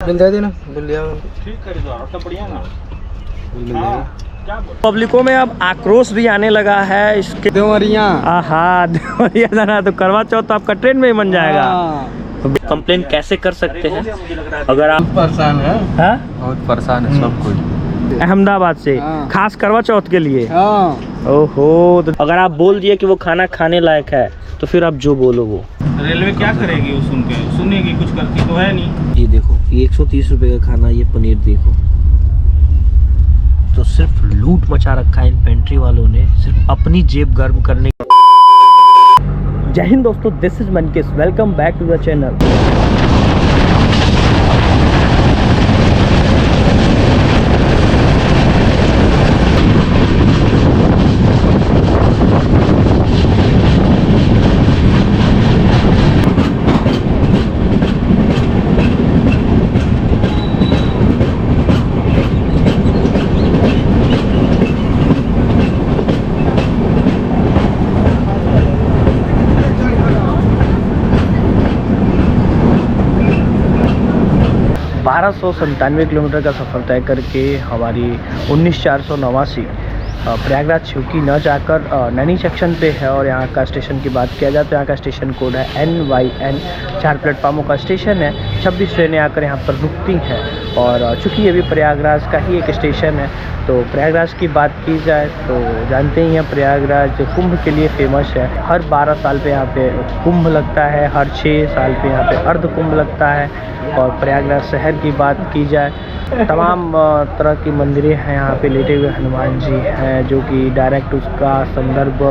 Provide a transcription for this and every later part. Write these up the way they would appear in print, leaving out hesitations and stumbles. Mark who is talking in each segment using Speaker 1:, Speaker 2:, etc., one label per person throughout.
Speaker 1: Bill दे देना, bill लिया
Speaker 2: ठीक कर दो, सब बढ़िया ना।
Speaker 1: बिल मिल जाएगा।
Speaker 2: क्या बोल
Speaker 3: पब्लिकों में अब आक्रोश भी आने लगा है इसके।
Speaker 1: देवरिया
Speaker 3: आहा देवरिया जाना तो करवा चौथ तो आपका ट्रेन में ही बन जाएगा। तो कंप्लेन कैसे कर सकते हैं अगर आप
Speaker 1: परेशान है,
Speaker 3: हाँ?
Speaker 1: बहुत परेशान है सब कोई।
Speaker 3: अहमदाबाद से
Speaker 1: हाँ।
Speaker 3: खास करवा चौथ के लिए।
Speaker 1: हाँ,
Speaker 3: ओहो, तो अगर आप बोल दिए कि वो खाना खाने लायक है तो फिर आप जो बोलो वो।
Speaker 2: रेलवे क्या करेगी वो सुन के? सुनेगी, कुछ करती तो है नहीं।
Speaker 3: ये देखो, ये 130 रुपए का खाना, ये पनीर देखो। तो सिर्फ लूट मचा रखा है इन पेंट्री वालों ने, सिर्फ अपनी जेब गर्म करने। जय हिंद दोस्तों, this is Mankesh, welcome back to the channel. 1297 kilometre का सफ़र तय करके हमारी 19,489 प्रयागराज छिवकी न जाकर नैनी सेक्शन पे है। और यहाँ का स्टेशन की बात किया जाए तो यहाँ का स्टेशन कोड है NYN। 4 प्लेटफार्मों का स्टेशन है, 26 ट्रेनें आकर यहाँ पर रुकती हैं। और चूँकि ये भी प्रयागराज का ही एक स्टेशन है, तो प्रयागराज की बात की जाए तो जानते ही हैं प्रयागराज कुंभ के लिए फेमस है। हर 12 साल पे यहाँ पे कुंभ लगता है, हर 6 साल पे यहाँ पे अर्ध कुंभ लगता है। और प्रयागराज शहर की बात की जाए, तमाम तरह की मंदिरें हैं यहाँ पे। लेटे हुए हनुमान जी हैं जो कि डायरेक्ट उसका संदर्भ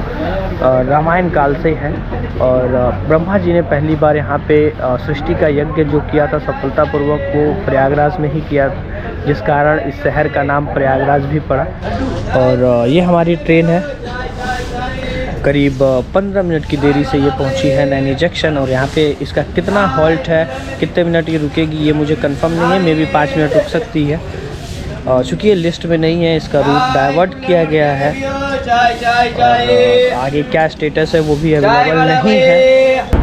Speaker 3: रामायण काल से है। और ब्रह्मा जी ने पहली बार यहाँ पे सृष्टि का यज्ञ जो किया था सफलतापूर्वक, वो प्रयागराज में ही किया, जिस कारण इस शहर का नाम प्रयागराज भी पड़ा। और ये हमारी ट्रेन है, करीब 15 मिनट की देरी से ये पहुंची है नैनी जंक्शन। और यहाँ पे इसका कितना हॉल्ट है, कितने मिनट ये रुकेगी, ये मुझे कंफर्म नहीं है। मे बी 5 मिनट रुक सकती है। चूँकि ये लिस्ट में नहीं है, इसका रूट डाइवर्ट किया गया है। और आगे क्या स्टेटस है वो भी अवेलेबल नहीं है।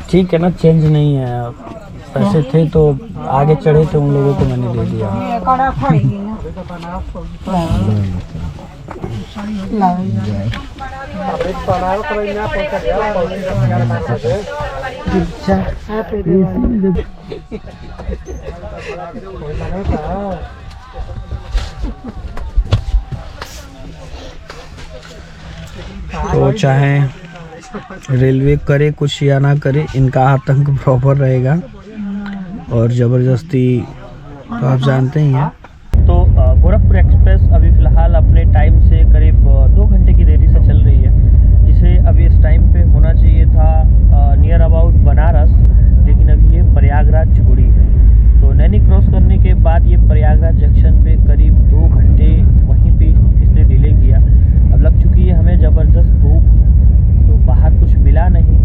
Speaker 3: ठीक है ना, चेंज नहीं है। पैसे थे तो आगे चढ़े थे, उन लोगों को मैंने दे दिया। तो चाहे रेलवे करे कुछ या ना करे, इनका आतंक प्रॉपर रहेगा। और ज़बरदस्ती तो आप जानते ही हैं। तो गोरखपुर एक्सप्रेस अभी फ़िलहाल अपने टाइम से करीब 2 घंटे की देरी से चल रही है। इसे अभी इस टाइम पे होना चाहिए था नियर अबाउट बनारस, लेकिन अभी ये प्रयागराज छोड़ी है। तो नैनी क्रॉस करने के बाद ये प्रयागराज जंक्शन पे करीब 2 घंटे वहीं पे इसने डिले किया। अब लग चुकी है हमें ज़बरदस्त भूख, तो बाहर कुछ मिला नहीं।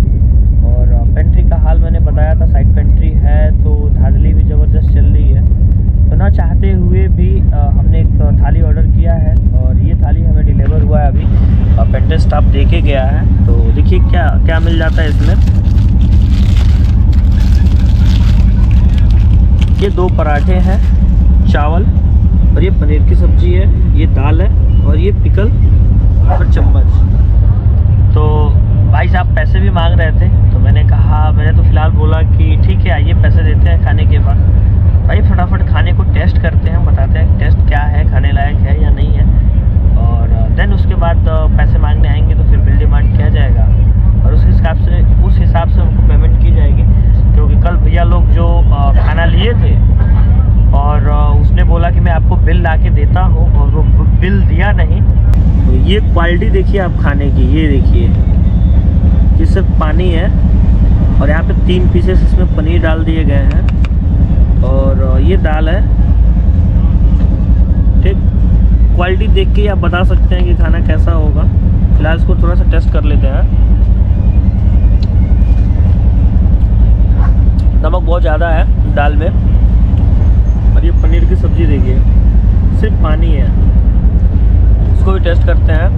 Speaker 3: और पेंट्री का हाल मैंने बताया था, साइड पेंट्री है तो धांधली भी ज़बरदस्त चल रही है। तो ना चाहते हुए भी हमने एक थाली ऑर्डर किया है और ये थाली हमें डिलीवर हुआ है अभी। पेंट्री स्टाफ देके गया है, तो देखिए क्या क्या मिल जाता है इसमें। ये 2 पराठे हैं, चावल, और ये पनीर की सब्ज़ी है, ये दाल है, और ये पिकल और चम्मच। तो भाई साहब पैसे भी मांग रहे थे, तो मैंने तो फ़िलहाल बोला कि ठीक है आइए पैसे देते हैं खाने के बाद। भाई फटाफट खाने को टेस्ट करते हैं, बताते हैं टेस्ट क्या है, खाने लायक है या नहीं है। और देन उसके बाद पैसे मांगने आएंगे तो फिर बिल डिमांड किया जाएगा और उस हिसाब से उनको पेमेंट की जाएगी। क्योंकि कल भैया लोग जो खाना लिए थे और उसने बोला कि मैं आपको बिल ला के देता हूँ, और वो बिल दिया नहीं। तो ये क्वालिटी देखिए आप खाने की, ये देखिए, ये सिर्फ पानी है और यहाँ पे 3 पीसेस इसमें पनीर डाल दिए गए हैं। और ये दाल है, ठीक। क्वालिटी देख के आप बता सकते हैं कि खाना कैसा होगा। फिलहाल इसको थोड़ा सा टेस्ट कर लेते हैं। नमक बहुत ज़्यादा है दाल में। और ये पनीर की सब्ज़ी देखिए, सिर्फ पानी है। इसको भी टेस्ट करते हैं।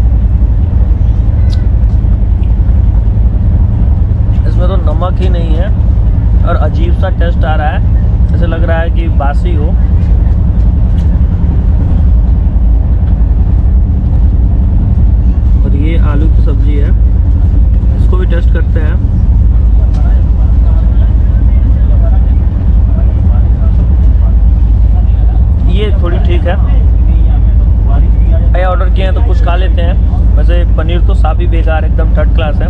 Speaker 3: इसमें तो नमक ही नहीं है और अजीब सा टेस्ट आ रहा है, ऐसे लग रहा है कि बासी हो। और ये आलू की सब्ज़ी है, इसको भी टेस्ट करते हैं। ये थोड़ी ठीक है। भैया ऑर्डर किए हैं तो कुछ खा लेते हैं। वैसे पनीर तो साफ़ी बेकार, एकदम थर्ड क्लास है।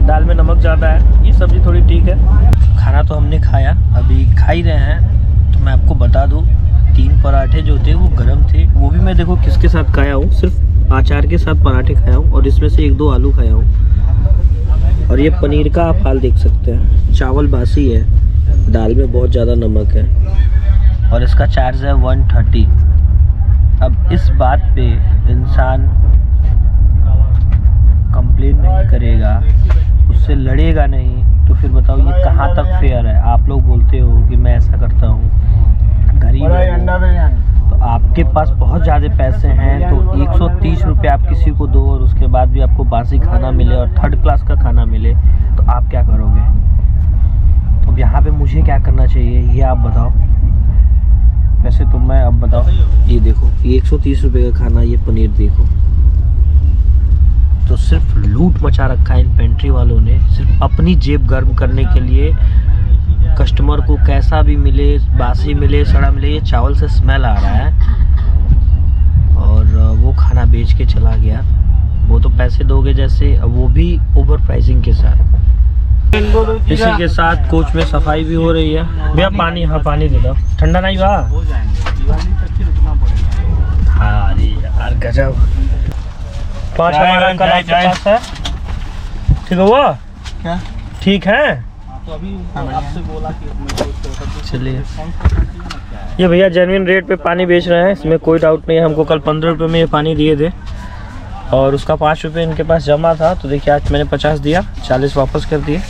Speaker 3: दाल में नमक ज़्यादा है। ये सब्ज़ी थोड़ी ठीक है। खाना तो हमने खाया, अभी खा ही रहे हैं। तो मैं आपको बता दूं, 3 पराठे जो थे वो गरम थे। वो भी मैं देखो किसके साथ खाया हूँ, सिर्फ अचार के साथ पराठे खाया हूँ और इसमें से 1-2 आलू खाया हूँ। और ये पनीर का आप हाल देख सकते हैं, चावल बासी है, दाल में बहुत ज़्यादा नमक है और इसका चार्ज है 130। अब इस बात पे इंसान कंप्लेन नहीं करेगा, उससे लड़ेगा नहीं, तो फिर बताओ ये कहाँ तक फेयर है। आप लोग बोलते हो कि मैं ऐसा करता हूँ, गरीब हूँ, तो आपके पास बहुत ज़्यादा पैसे हैं तो 130 रुपये आप किसी को दो और उसके बाद भी आपको बासी खाना मिले और थर्ड क्लास का खाना मिले, तो आप क्या करोगे? तो यहाँ पे मुझे क्या करना चाहिए ये आप बताओ। वैसे तो मैं अब बताओ, ये देखो, ये 130 रुपये का खाना, ये पनीर देखो, तो सिर्फ लूट मचा रखा है इन पेंट्री वालों ने, सिर्फ अपनी जेब गर्म करने के लिए। कस्टमर को कैसा भी मिले, बासी मिले, सड़ा मिले, ये चावल से स्मेल आ रहा है और वो खाना बेच के चला गया। वो तो पैसे दोगे जैसे, वो भी ओवर प्राइसिंग के साथ। इसी के साथ कोच में सफाई भी हो रही है। भैया पानी, हाँ पानी दे दो, ठंडा नहीं बा। हाँ अरे यार गजब। 5 हमारा कल आपके पास है, ठीक है वो क्या ठीक है। तो अभी आपसे बोला कि चलिए, ये भैया जेन्युइन रेट पे पानी बेच रहे हैं, इसमें कोई डाउट नहीं है। हमको कल 15 रुपये में ये पानी दिए थे और उसका 5 रुपये इनके पास जमा था, तो देखिए आज मैंने 50 दिया, 40 वापस कर दिए।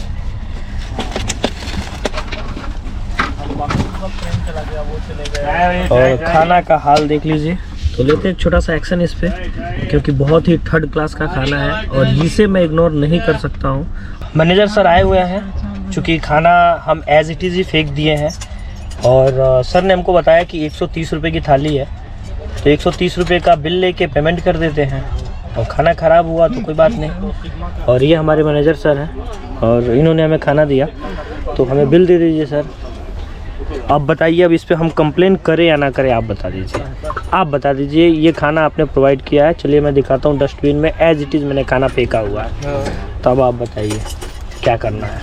Speaker 3: और खाना का हाल देख लीजिए। तो लेते हैं छोटा सा एक्शन इस पे, क्योंकि बहुत ही थर्ड क्लास का खाना है और इसे मैं इग्नोर नहीं कर सकता हूँ। मैनेजर सर आए हुए हैं, चूँकि खाना हम एज इट इज़ ही फेंक दिए हैं और सर ने हमको बताया कि 130 रुपये की थाली है, तो 130 रुपये का बिल लेके पेमेंट कर देते हैं और खाना ख़राब हुआ तो कोई बात नहीं। और ये हमारे मैनेजर सर हैं और इन्होंने हमें खाना दिया, तो हमें बिल दे दीजिए सर। आप बताइए अब इस पे हम कंप्लेन करें या ना करें, आप बता दीजिए। आप बता दीजिए, ये खाना आपने प्रोवाइड किया है, चलिए मैं दिखाता हूँ डस्टबिन में एज इट इज़ मैंने खाना फेंका हुआ है, तो अब आप बताइए क्या करना है।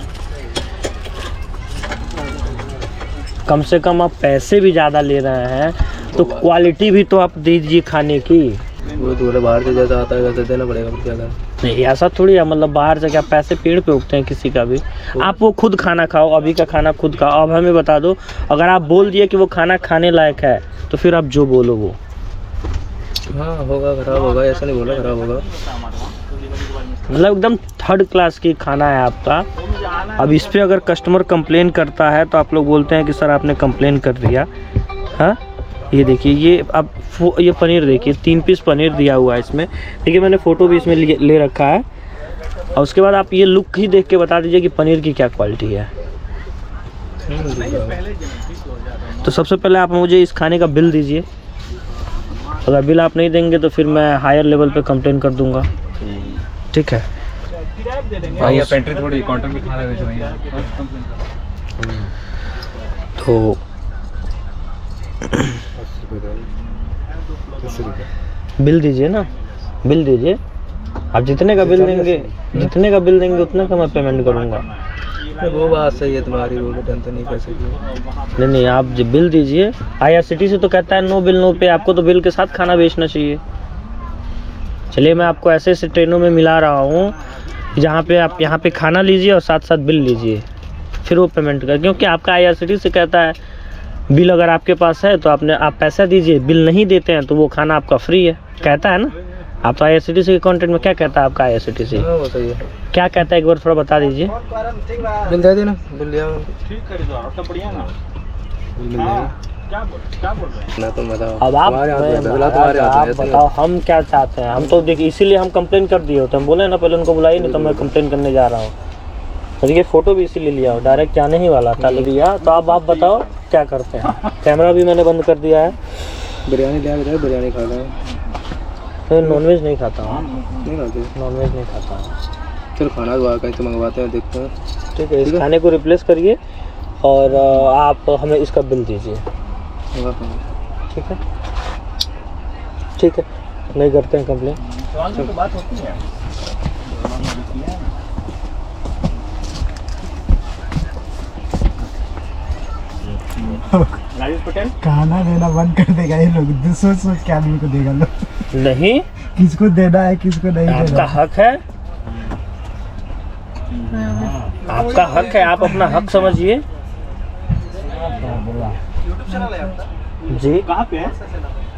Speaker 3: कम से कम आप पैसे भी ज़्यादा ले रहे हैं तो क्वालिटी भी तो आप दीजिए खाने की।
Speaker 1: वो थोड़ा बाहर से जैसा आता है वैसे देना पड़ेगा, क्या करें।
Speaker 3: नहीं ऐसा थोड़ी है, मतलब बाहर से क्या पैसे पेड़ पे उगते हैं किसी का भी। आप वो खुद खाना खाओ, अभी का खाना खुद खाओ। अब हमें बता दो, अगर आप बोल दिए कि वो खाना खाने लायक है तो फिर आप जो बोलो वो।
Speaker 1: हाँ होगा, खराब होगा, ऐसा नहीं बोला खराब होगा।
Speaker 3: मतलब एकदम थर्ड क्लास की खाना है आपका। अब इस पर अगर कस्टमर कंप्लेन करता है तो आप लोग बोलते हैं कि सर आपने कंप्लेन कर दिया। हाँ ये देखिए, ये अब ये पनीर देखिए, 3 पीस पनीर दिया हुआ है इसमें। देखिए मैंने फ़ोटो भी इसमें ले रखा है। और उसके बाद आप ये लुक ही देख के बता दीजिए कि पनीर की क्या क्वालिटी है। तो सबसे पहले आप मुझे इस खाने का बिल दीजिए। अगर बिल आप नहीं देंगे तो फिर मैं हायर लेवल पे कंप्लेन कर दूंगा, ठीक है।
Speaker 1: पेंट्री थोड़ी काउंटर पे खाना बेच रही है,
Speaker 3: तो बिल दीजिए ना, बिल दीजिए। आप जितने का बिल देंगे, उतना का मैं पेमेंट करूँगा।
Speaker 1: वो बात सही है तुम्हारी, वो टेंशन नहीं कर सकती।
Speaker 3: नहीं आप जो बिल दीजिए। IRCTC से तो कहता है नो बिल नो पे, आपको तो बिल के साथ खाना बेचना चाहिए। चलिए मैं आपको ऐसे ऐसे ट्रेनों में मिला रहा हूँ जहाँ पे आप यहाँ पे खाना लीजिए और साथ साथ बिल लीजिए, फिर वो पेमेंट कर। क्योंकि आपका IRCTC से कहता है बिल अगर आपके पास है तो आप पैसा दीजिए, बिल नहीं देते हैं तो वो खाना आपका फ्री है, कहता है ना। आप तो IRCTC के कॉन्टेंट में क्या कहता है आपका IRCTC?
Speaker 1: हाँ वो सही है।
Speaker 3: क्या कहता है एक बार थोड़ा बता दीजिए।
Speaker 1: बिल दे देना, बिल लिया
Speaker 2: ठीक खरीदो सब बढ़िया ना।
Speaker 1: बिल मिल जाएगा
Speaker 2: क्या बोल रहे हैं
Speaker 1: ना। तुम बताओ,
Speaker 3: अब आप
Speaker 1: तुम्हारे हाथ में है, बिल तुम्हारे हाथ में
Speaker 3: आप
Speaker 1: है, ऐसे नहीं
Speaker 3: बताओ हम क्या चाहते हैं। हम तो देखिए इसीलिए हम कंप्लेन कर दिए होते, हम बोले ना पहले उनको बुलाइए, नहीं तो मैं कंप्लेन करने जा रहा हूँ। तो ये फोटो भी इसीलिए लिया हो, डायरेक्ट जाने ही वाला था लिया। तो अब आप बताओ क्या करते हैं। कैमरा भी मैंने बंद कर दिया है।
Speaker 1: बिरयानी लिया था, बिरयानी खा रहे हैं।
Speaker 3: तो नॉनवेज नहीं खाता हूँ,
Speaker 1: नहीं खाते,
Speaker 3: नॉनवेज नहीं खाता हूँ।
Speaker 1: चल खाना तो कहीं से मंगवाते हैं, देखते हैं।
Speaker 3: ठीक है, इस खाने को रिप्लेस करिए और आप हमें इसका बिल दीजिए। ठीक है, ठीक है, नहीं करते हैं कंप्लेन।
Speaker 2: तो बात होती है राजेश पटेल
Speaker 4: खाना देना बंद कर देगा ये लोग, सोच सोच के आदमी को देगा लोग।
Speaker 3: नहीं,
Speaker 4: किसको देना है किसको नहीं
Speaker 3: आपका
Speaker 4: देना।
Speaker 3: हक है, आपका हक है, आप अपना हक समझिए। जी
Speaker 2: कहाँ पे है?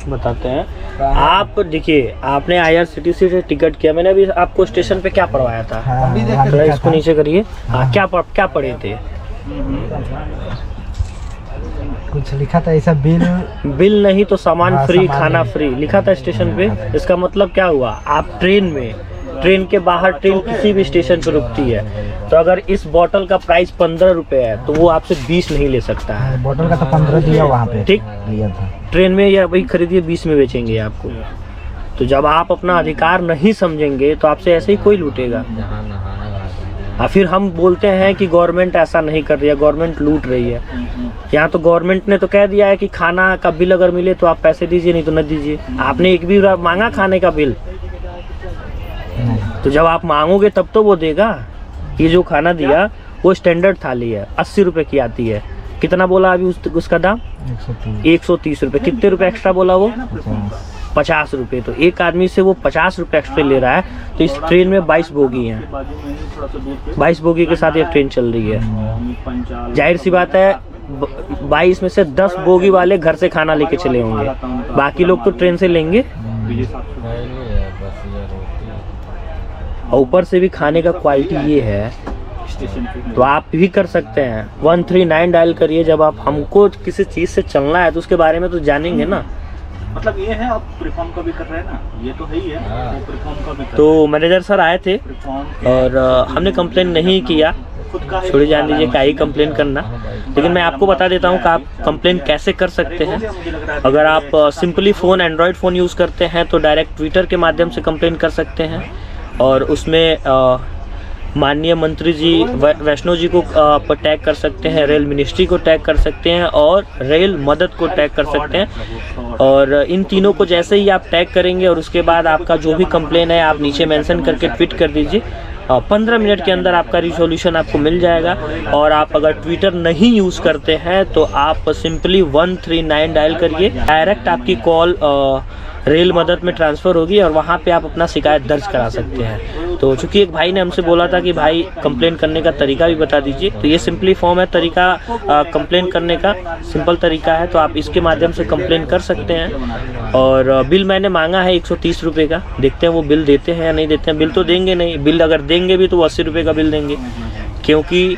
Speaker 3: बताते हैं। आप देखिए, आपने IRCTC से टिकट किया, मैंने अभी आपको स्टेशन पे क्या पढ़वाया था,
Speaker 4: हाँ,
Speaker 3: थोड़ा इसको नीचे करिए। हाँ, क्या पढ़े थे?
Speaker 4: कुछ लिखा था ऐसा बिल।
Speaker 3: बिल नहीं तो सामान
Speaker 4: हाँ,
Speaker 3: फ्री,
Speaker 4: सामान
Speaker 3: खाना
Speaker 4: नहीं।
Speaker 3: फ्री लिखा था स्टेशन पे। इसका मतलब क्या हुआ, आप ट्रेन में, ट्रेन के बाहर ट्रेन किसी भी स्टेशन पे रुकती है, तो अगर इस बोतल का प्राइस 15 रुपए है तो वो आपसे 20 नहीं ले सकता है।
Speaker 4: बोतल का तो 15 दिया वहाँ पे,
Speaker 3: ठीक,
Speaker 4: लिया था।
Speaker 3: ट्रेन में या वही खरीदिए 20 में बेचेंगे आपको। तो जब आप अपना अधिकार नहीं समझेंगे तो आपसे ऐसे ही कोई लूटेगा। और फिर हम बोलते हैं कि गवर्नमेंट ऐसा नहीं कर रही है, गवर्नमेंट लूट रही है। यहाँ तो गवर्नमेंट ने तो कह दिया है कि खाना का बिल अगर मिले तो आप पैसे दीजिए, नहीं तो न दीजिए। आपने एक भी मांगा खाने का बिल? तो जब आप मांगोगे तब तो वो देगा। ये जो खाना दिया वो स्टैंडर्ड थाली है, 80 रुपए की आती है। कितना बोला अभी उसका दाम? 130 रुपए। कितने रुपए एक्स्ट्रा बोला वो? 50 रुपए। तो एक आदमी से वो 50 रुपए एक्स्ट्रा ले रहा है। तो इस ट्रेन में 22 बोगी हैं, 22 बोगी के साथ ये ट्रेन चल रही है। जाहिर सी बात है 22 में से 10 बोगी वाले घर से खाना लेके चले होंगे, बाकी लोग तो ट्रेन से लेंगे। और ऊपर से भी खाने का क्वालिटी ये है, तो आप भी कर सकते हैं। 139 डायल करिए। जब आप हमको किसी चीज़ से चलना है तो उसके बारे में तो जानेंगे ना।
Speaker 2: मतलब ये है, आप प्रीफॉर्म का भी कर रहे हैं ना, ये तो है ही है, वो प्रीफॉर्म का भी कर
Speaker 3: तो मैनेजर सर आए थे
Speaker 2: प्रीफॉर्म
Speaker 3: और हमने कंप्लेन नहीं किया।
Speaker 2: खुद का है।
Speaker 3: छोड़ी जान दीजिए, क्या ही कंप्लेन करना। लेकिन मैं आपको बता देता हूँ कि आप कंप्लेन कैसे कर सकते हैं। अगर आप simply phone, Android phone use करते हैं तो डायरेक्ट ट्विटर के माध्यम से कंप्लेन कर सकते हैं। और उसमें माननीय मंत्री जी वैष्णो जी को टैग कर सकते हैं, रेल मिनिस्ट्री को टैग कर सकते हैं और रेल मदद को टैग कर सकते हैं। और इन तीनों को जैसे ही आप टैग करेंगे और उसके बाद आपका जो भी कंप्लेन है आप नीचे मेंशन करके ट्वीट कर दीजिए। 15 मिनट के अंदर आपका रिसोल्यूशन आपको मिल जाएगा। और आप अगर ट्विटर नहीं यूज़ करते हैं तो आप सिंपली 139 डायल करिए, डायरेक्ट आपकी कॉल रेल मदद में ट्रांसफ़र होगी और वहाँ पे आप अपना शिकायत दर्ज करा सकते हैं। तो चूँकि एक भाई ने हमसे बोला था कि भाई कंप्लेन करने का तरीका भी बता दीजिए, तो ये सिंपली फॉर्म है तरीका कंप्लेन करने का, सिंपल तरीका है। तो आप इसके माध्यम से कंप्लेन कर सकते हैं। और बिल मैंने मांगा है 130 रुपये का, देखते हैं वो बिल देते हैं या नहीं देते हैं। बिल तो देंगे नहीं, बिल अगर देंगे भी तो 80 रुपये का बिल देंगे, क्योंकि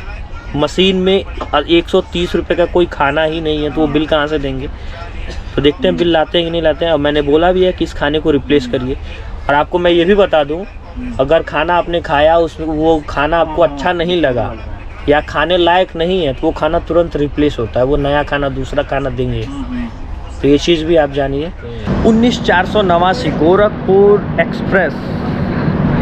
Speaker 3: मशीन में 130 रुपये का कोई खाना ही नहीं है, तो वो बिल कहाँ से देंगे। तो देखते हैं बिल लाते हैं कि नहीं लाते हैं। और मैंने बोला भी है कि इस खाने को रिप्लेस करिए। और आपको मैं ये भी बता दूं, अगर खाना आपने खाया उसमें वो खाना आपको अच्छा नहीं लगा या खाने लायक नहीं है तो वो खाना तुरंत रिप्लेस होता है, वो नया खाना दूसरा खाना देंगे। तो ये चीज़ भी आप जानिए। 19/489 गोरखपुर एक्सप्रेस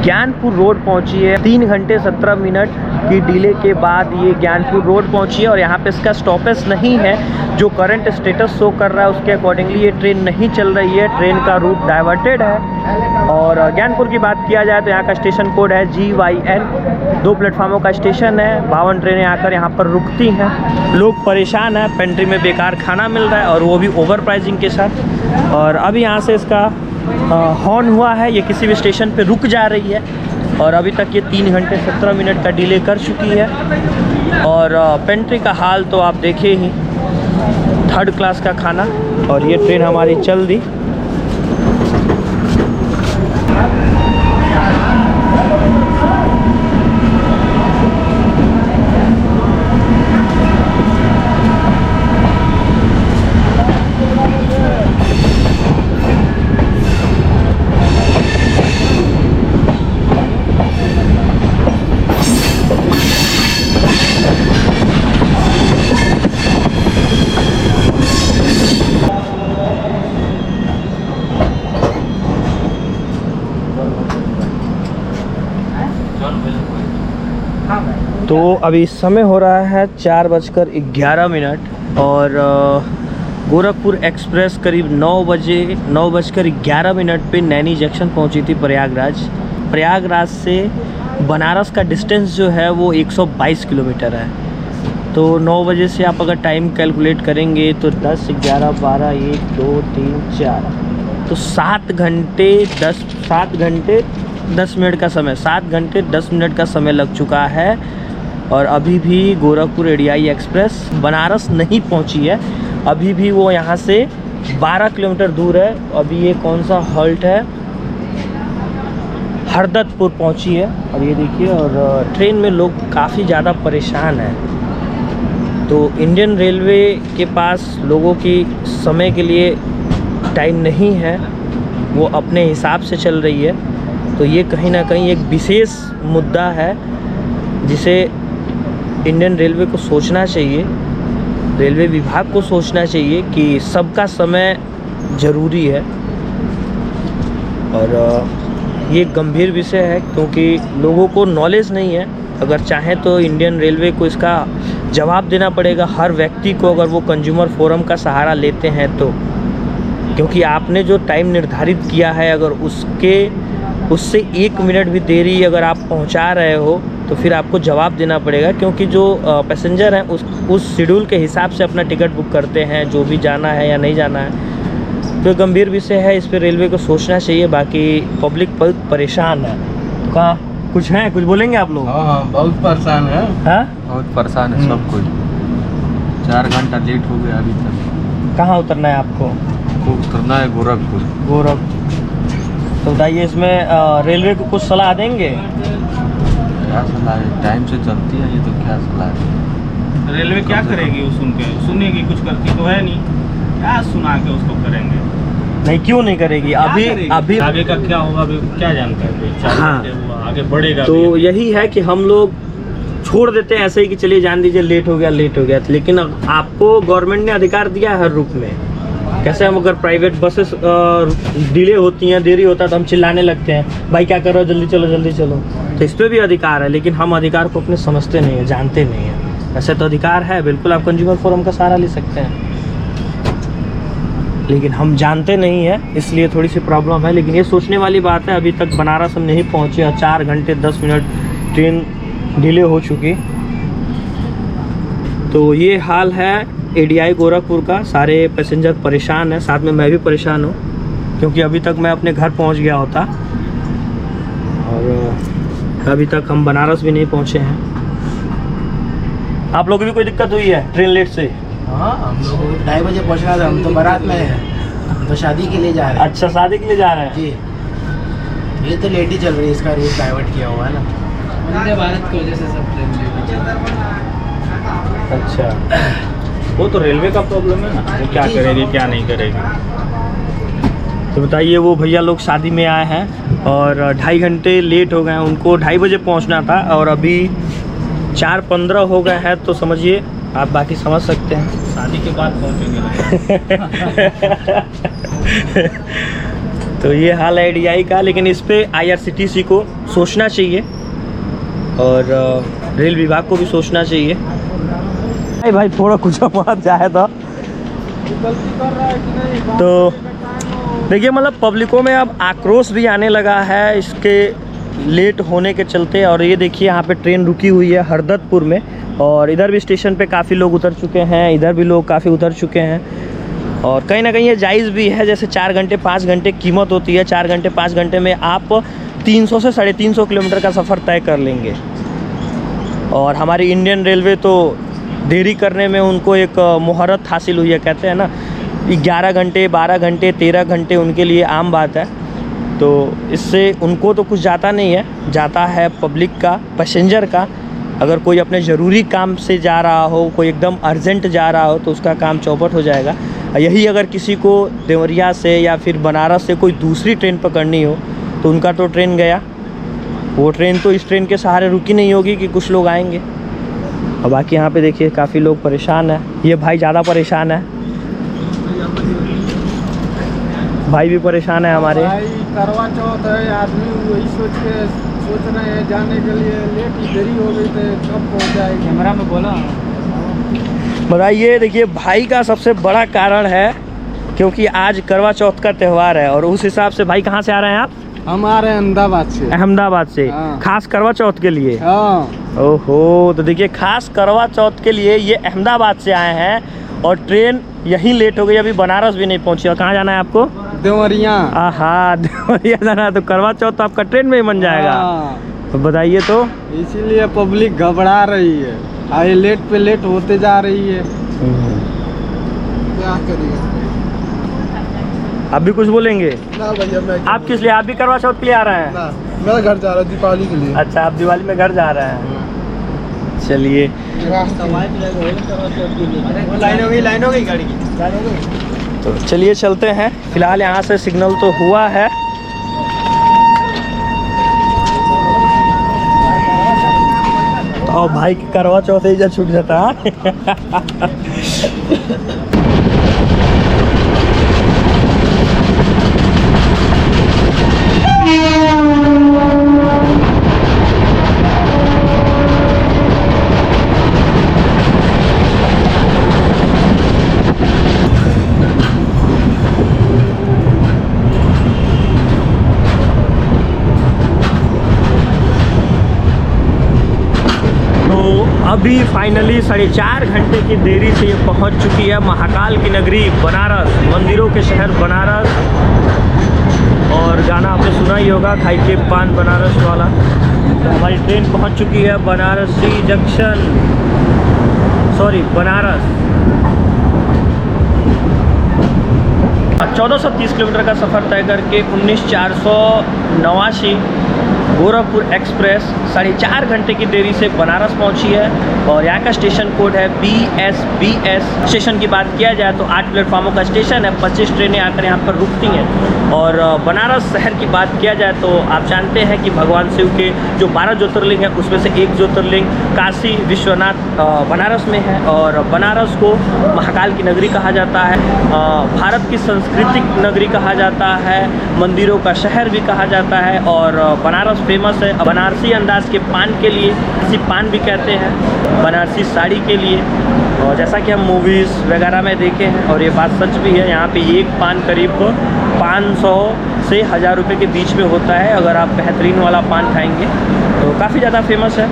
Speaker 3: ज्ञानपुर रोड पहुंची है। 3 घंटे 17 मिनट की डिले के बाद ये ज्ञानपुर रोड पहुंची है। और यहाँ पे इसका स्टॉपेज नहीं है, जो करंट स्टेटस शो कर रहा है उसके अकॉर्डिंगली ये ट्रेन नहीं चल रही है, ट्रेन का रूट डाइवर्टेड है। और ज्ञानपुर की बात किया जाए तो यहाँ का स्टेशन कोड है GYN। 2 प्लेटफार्मों का स्टेशन है, 52 ट्रेनें आकर यहाँ पर रुकती हैं। लोग परेशान हैं, पेंट्री में बेकार खाना मिल रहा है और वो भी ओवर प्राइसिंग के साथ। और अभी यहाँ से इसका हॉर्न हुआ है, ये किसी भी स्टेशन पे रुक जा रही है। और अभी तक ये 3 घंटे 17 मिनट का डिले कर चुकी है। और पेंट्री का हाल तो आप देखिए ही, 3rd क्लास का खाना। और ये ट्रेन हमारी चल दी। तो अभी समय हो रहा है 4:11 और गोरखपुर एक्सप्रेस करीब 9:11 पे नैनी जंक्शन पहुंची थी प्रयागराज से बनारस का डिस्टेंस जो है वो 122 किलोमीटर है। तो 9 बजे से आप अगर टाइम कैलकुलेट करेंगे तो 10, 11, 12, 1, 2, 3, 4 तो 7 घंटे 10 मिनट का समय 7 घंटे 10 मिनट का समय लग चुका है। और अभी भी गोरखपुर एडीआई एक्सप्रेस बनारस नहीं पहुंची है। अभी भी वो यहाँ से 12 किलोमीटर दूर है। अभी ये कौन सा हॉल्ट है, हरदत्तपुर पहुंची है। और ये देखिए, और ट्रेन में लोग काफ़ी ज़्यादा परेशान हैं। तो इंडियन रेलवे के पास लोगों की समय के लिए टाइम नहीं है, वो अपने हिसाब से चल रही है। तो ये कहीं ना कहीं एक विशेष मुद्दा है जिसे इंडियन रेलवे को सोचना चाहिए, रेलवे विभाग को सोचना चाहिए कि सबका समय ज़रूरी है। और ये गंभीर विषय है क्योंकि लोगों को नॉलेज नहीं है। अगर चाहें तो इंडियन रेलवे को इसका जवाब देना पड़ेगा हर व्यक्ति को, अगर वो कंज्यूमर फोरम का सहारा लेते हैं तो। क्योंकि आपने जो टाइम निर्धारित किया है, अगर उससे 1 मिनट भी देरी अगर आप पहुंचा रहे हो तो फिर आपको जवाब देना पड़ेगा। क्योंकि जो पैसेंजर हैं उस शेड्यूल के हिसाब से अपना टिकट बुक करते हैं, जो भी जाना है या नहीं जाना है। तो गंभीर विषय है, इस पर रेलवे को सोचना चाहिए। बाकी पब्लिक बहुत परेशान है। तो कहाँ कुछ हैं, कुछ बोलेंगे आप लोग?
Speaker 1: हाँ, बहुत परेशान है।
Speaker 3: हाँ,
Speaker 1: बहुत परेशान है सब कोई। 4 घंटा लेट हो गया अभी तक।
Speaker 3: कहाँ उतरना है आपको?
Speaker 1: उतरना है गोरखपुर।
Speaker 3: तो बताइए, इसमें रेलवे को कुछ सलाह देंगे?
Speaker 1: क्या सलाह है, टाइम से चलती है ये, तो क्या सलाह है?
Speaker 2: रेलवे क्या करेगी? वो सुनेगी, कुछ करती तो है नहीं। क्या सुना के उसको करेंगे?
Speaker 3: नहीं, क्यों नहीं करेगी? अभी
Speaker 2: आगे का क्या होगा अभी क्या जानकारी?
Speaker 3: हाँ,
Speaker 2: आगे बढ़ेगा
Speaker 3: तो यही है कि हम लोग छोड़ देते हैं ऐसे ही कि चलिए जान दीजिए, लेट हो गया। लेकिन आपको गवर्नमेंट ने अधिकार दिया है हर रूट में। कैसे हम अगर प्राइवेट बसेस डिले होती हैं, देरी होता है तो हम चिल्लाने लगते हैं, भाई क्या कर रहे हो, जल्दी चलो। तो इस पर भी अधिकार है, लेकिन हम अधिकार को अपने समझते नहीं है, जानते नहीं हैं। ऐसे तो अधिकार है, बिल्कुल आप कंज्यूमर फोरम का सहारा ले सकते हैं, लेकिन हम जानते नहीं हैं, इसलिए थोड़ी सी प्रॉब्लम है। लेकिन ये सोचने वाली बात है, अभी तक बनारस हम नहीं पहुँचे और 4 घंटे 10 मिनट ट्रेन डिले हो चुकी। तो ये हाल है एडीआई गोरखपुर का। सारे पैसेंजर परेशान हैं, साथ में मैं भी परेशान हूँ क्योंकि अभी तक मैं अपने घर पहुँच गया होता और अभी तक हम बनारस भी नहीं पहुँचे हैं। आप लोगों को भी कोई दिक्कत हुई है ट्रेन लेट से?
Speaker 4: हाँ, हम लोग 2:30 बजे पहुँचना था। हम तो बारात में हैं, हम तो शादी के लिए जा रहे हैं।
Speaker 3: अच्छा, शादी के लिए जा रहे हैं
Speaker 4: जी। ये तो लेट ही चल रही है, इसका रूट डाइवर्ट किया हुआ है ना वंदे भारत की वजह से सब ट्रेन लेट हो जाती है।
Speaker 3: अच्छा,
Speaker 2: वो तो रेलवे का प्रॉब्लम है ना, वो क्या करेगी क्या नहीं करेगी।
Speaker 3: तो बताइए, वो भैया लोग शादी में आए हैं और 2.5 घंटे लेट हो गए हैं। उनको 2:30 बजे पहुंचना था और अभी 4:15 हो गए हैं। तो समझिए, आप बाकी समझ सकते हैं।
Speaker 2: शादी के बाद पहुँचेंगे।
Speaker 3: तो ये हाल है एडीआई का, लेकिन इस पे IRCTC को सोचना चाहिए और रेल विभाग को भी सोचना चाहिए। भाई थोड़ा कुछ मत जाए तो देखिए, मतलब पब्लिकों में अब आक्रोश भी आने लगा है इसके लेट होने के चलते। और ये देखिए, यहाँ पे ट्रेन रुकी हुई है हरदत्तपुर में और इधर भी स्टेशन पे काफ़ी लोग उतर चुके हैं, इधर भी लोग काफ़ी उतर चुके हैं। और कहीं ना कहीं ये जायज़ भी है, जैसे 4 घंटे 5 घंटे कीमत होती है। 4 घंटे 5 घंटे में आप 300 से 350 किलोमीटर का सफ़र तय कर लेंगे। और हमारी इंडियन रेलवे तो देरी करने में उनको एक मुहर्रत हासिल हुई है। कहते हैं ना, 11 घंटे 12 घंटे 13 घंटे उनके लिए आम बात है। तो इससे उनको तो कुछ जाता नहीं है, जाता है पब्लिक का, पैसेंजर का। अगर कोई अपने ज़रूरी काम से जा रहा हो, कोई एकदम अर्जेंट जा रहा हो तो उसका काम चौपट हो जाएगा। यही अगर किसी को देवरिया से या फिर बनारस से कोई दूसरी ट्रेन पकड़नी हो तो उनका तो ट्रेन गया। वो ट्रेन तो इस ट्रेन के सहारे रुकी नहीं होगी कि कुछ लोग आएंगे। और बाकी यहाँ पे देखिए, काफ़ी लोग परेशान हैं। ये भाई ज़्यादा परेशान है, भाई भी परेशान है हमारे।
Speaker 4: भाई करवा चौथ है, आदमी वही सोच के सोच रहे हैं जाने के लिए, लेट देरी हो गई तो कब पहुँच जाएगी। कैमरा में बोला
Speaker 3: बताइए। देखिए भाई का सबसे बड़ा कारण है क्योंकि आज करवा चौथ का त्यौहार है और उस हिसाब से भाई कहाँ से आ रहे हैं आप?
Speaker 4: हम आ रहे हैं अहमदाबाद से।
Speaker 3: अहमदाबाद से?
Speaker 4: हाँ।
Speaker 3: खास करवा चौथ के लिए?
Speaker 4: हाँ।
Speaker 3: ओहो, तो देखिए खास करवा चौथ के लिए ये अहमदाबाद से आए हैं और ट्रेन यहीं लेट हो गई, अभी बनारस भी नहीं पहुंची। और कहाँ जाना है आपको?
Speaker 4: देवरिया।
Speaker 3: हाँ, देवरिया जाना है। तो करवा चौथ तो आपका ट्रेन में ही बन जाएगा।
Speaker 4: हाँ।
Speaker 3: तो बताइए तो।
Speaker 4: इसीलिए पब्लिक घबरा रही है, आए लेट पे लेट होते जा रही है। क्या करिए?
Speaker 3: आप भी कुछ बोलेंगे?
Speaker 4: ना भैया, मैं
Speaker 3: आप किस लिए? आप भी करवा चौथ के लिए आ रहे हैं?
Speaker 4: ना, मैं घर जा रहा हूँ दीपावली के लिए।
Speaker 3: अच्छा, आप दिवाली में घर जा रहे हैं। चलिए,
Speaker 4: लाइन हो गई गाड़ी की।
Speaker 3: तो चलिए चलते हैं। फिलहाल यहाँ से सिग्नल तो हुआ है। और भाई की करवा चौथ ही छूट जाता है। अभी फाइनली 4.5 घंटे की देरी से ये पहुंच चुकी है महाकाल की नगरी बनारस, मंदिरों के शहर बनारस। और गाना आपने सुना ही होगा, खाई के पान बनारस वाला। तो हमारी ट्रेन पहुंच चुकी है Banarasi junction, sorry Banaras. 1430 kilometre का सफ़र तय करके 19,489 गोरखपुर एक्सप्रेस 4.5 घंटे की देरी से बनारस पहुंची है। और यहाँ का स्टेशन कोड है BSBS। स्टेशन की बात किया जाए तो 8 प्लेटफार्मों का स्टेशन है, 25 ट्रेनें आकर यहाँ पर रुकती हैं। और बनारस शहर की बात किया जाए तो आप जानते हैं कि भगवान शिव के जो 12 ज्योतिर्लिंग हैं उसमें से एक ज्योतिर्लिंग काशी विश्वनाथ बनारस में है। और बनारस को महाकाल की नगरी कहा जाता है, भारत की सांस्कृतिक नगरी कहा जाता है, मंदिरों का शहर भी कहा जाता है। और बनारस फेमस है बनारसी अंदाज के पान के लिए, बनारसी पान भी कहते हैं, बनारसी साड़ी के लिए। और जैसा कि हम मूवीज़ वगैरह में देखे हैं और ये बात सच भी है, यहाँ पे एक पान करीब 500 से 1000 रुपये के बीच में होता है अगर आप बेहतरीन वाला पान खाएंगे। तो काफ़ी ज़्यादा फेमस है।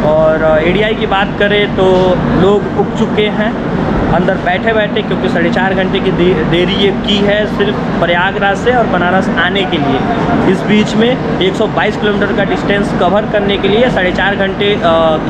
Speaker 3: और ADI की बात करें तो लोग उग चुके हैं अंदर बैठे बैठे, क्योंकि 4.5 घंटे की देरी ये की है सिर्फ प्रयागराज से और बनारस आने के लिए। इस बीच में 122 किलोमीटर का डिस्टेंस कवर करने के लिए 4.5 घंटे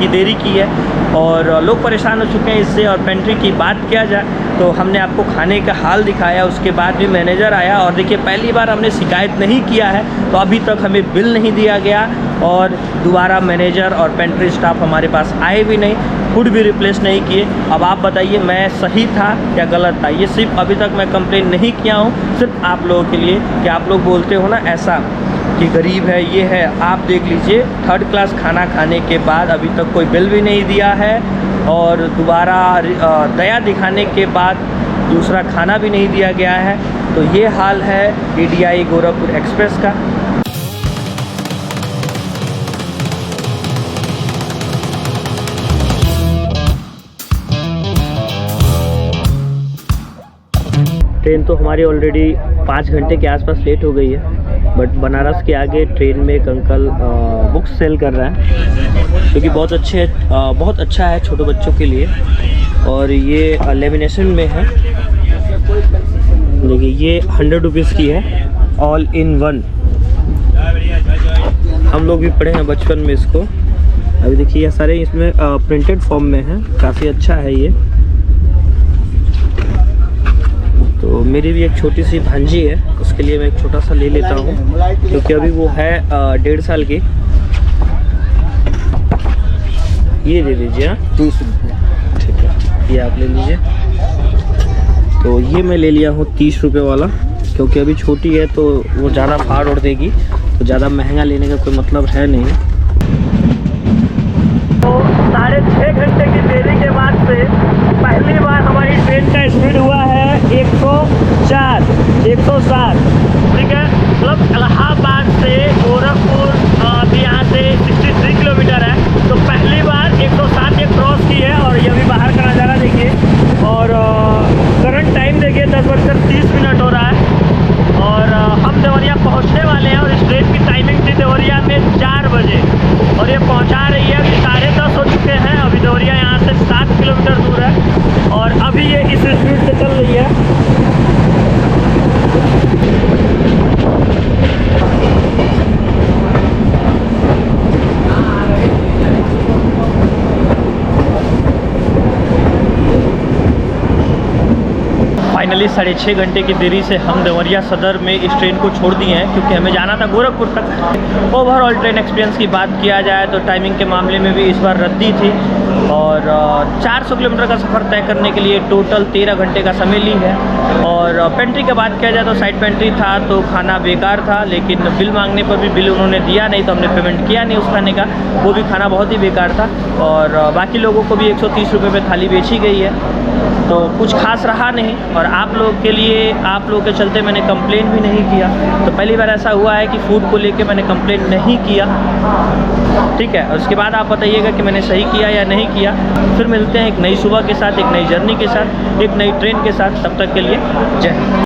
Speaker 3: की देरी की है। और लोग परेशान हो चुके हैं इससे। और पेंट्री की बात किया जाए तो हमने आपको खाने का हाल दिखाया, उसके बाद भी मैनेजर आया और देखिए पहली बार हमने शिकायत नहीं किया है तो अभी तक हमें बिल नहीं दिया गया और दोबारा मैनेजर और पेंट्री स्टाफ हमारे पास आए भी नहीं, फूड भी रिप्लेस नहीं किए। अब आप बताइए मैं सही था या गलत था? ये सिर्फ अभी तक मैं कंप्लेन नहीं किया हूँ, सिर्फ आप लोगों के लिए कि आप लोग बोलते हो ना ऐसा कि गरीब है, ये है। आप देख लीजिए 3rd क्लास खाना खाने के बाद अभी तक कोई बिल भी नहीं दिया है और दोबारा दया दिखाने के बाद दूसरा खाना भी नहीं दिया गया है। तो ये हाल है ADI गोरखपुर एक्सप्रेस का। ट्रेन तो हमारी ऑलरेडी 5 घंटे के आसपास लेट हो गई है, बट बनारस के आगे ट्रेन में एक अंकल बुक्स सेल कर रहा है जो कि बहुत अच्छा है छोटे बच्चों के लिए। और ये लेमिनेशन में है, देखिए ये 100 रुपीज़ की है, ऑल इन वन। हम लोग भी पढ़े हैं बचपन में इसको। अभी देखिए ये सारे इसमें प्रिंटेड फॉर्म में है, काफ़ी अच्छा है ये। तो मेरी भी एक छोटी सी भांजी है, उसके लिए मैं एक छोटा सा ले लेता हूँ क्योंकि अभी वो है 1.5 साल की। ये दे दीजिए।
Speaker 4: 30 रुपये।
Speaker 3: ठीक है, ये आप ले लीजिए। तो ये मैं ले लिया हूँ 30 रुपये वाला, क्योंकि अभी छोटी है तो वो ज़्यादा फाड़ उड़ देगी, तो ज़्यादा महंगा लेने का कोई मतलब है नहीं। तो 6.5 घंटे की देरी के बाद से पहली बार हमारी ट्रेन का स्पीड हुआ है 104, 107, ठीक है। मतलब इलाहाबाद से गोरखपुर, अभी यहाँ से फाइनली 6.5 घंटे की देरी से हम देवरिया सदर में इस ट्रेन को छोड़ दिए हैं, क्योंकि हमें जाना था गोरखपुर तक। ओवरऑल ट्रेन एक्सपीरियंस की बात किया जाए तो टाइमिंग के मामले में भी इस बार रद्दी थी, और 400 किलोमीटर का सफ़र तय करने के लिए टोटल 13 घंटे का समय ली है। और पेंट्री की बात किया जाए तो साइड पेंट्री था तो खाना बेकार था, लेकिन बिल मांगने पर भी बिल उन्होंने दिया नहीं, तो हमने पेमेंट किया नहीं उस खाने का, वो भी खाना बहुत ही बेकार था। और बाकी लोगों को भी 130 रुपये में थाली बेची गई है, तो कुछ खास रहा नहीं। और आप लोग के लिए, आप लोग के चलते मैंने कंप्लेन भी नहीं किया, तो पहली बार ऐसा हुआ है कि फ़ूड को लेके मैंने कंप्लेन नहीं किया, ठीक है। और उसके बाद आप बताइएगा कि मैंने सही किया या नहीं किया। फिर मिलते हैं एक नई सुबह के साथ, एक नई जर्नी के साथ, एक नई ट्रेन के साथ। तब तक के लिए जय हिंद।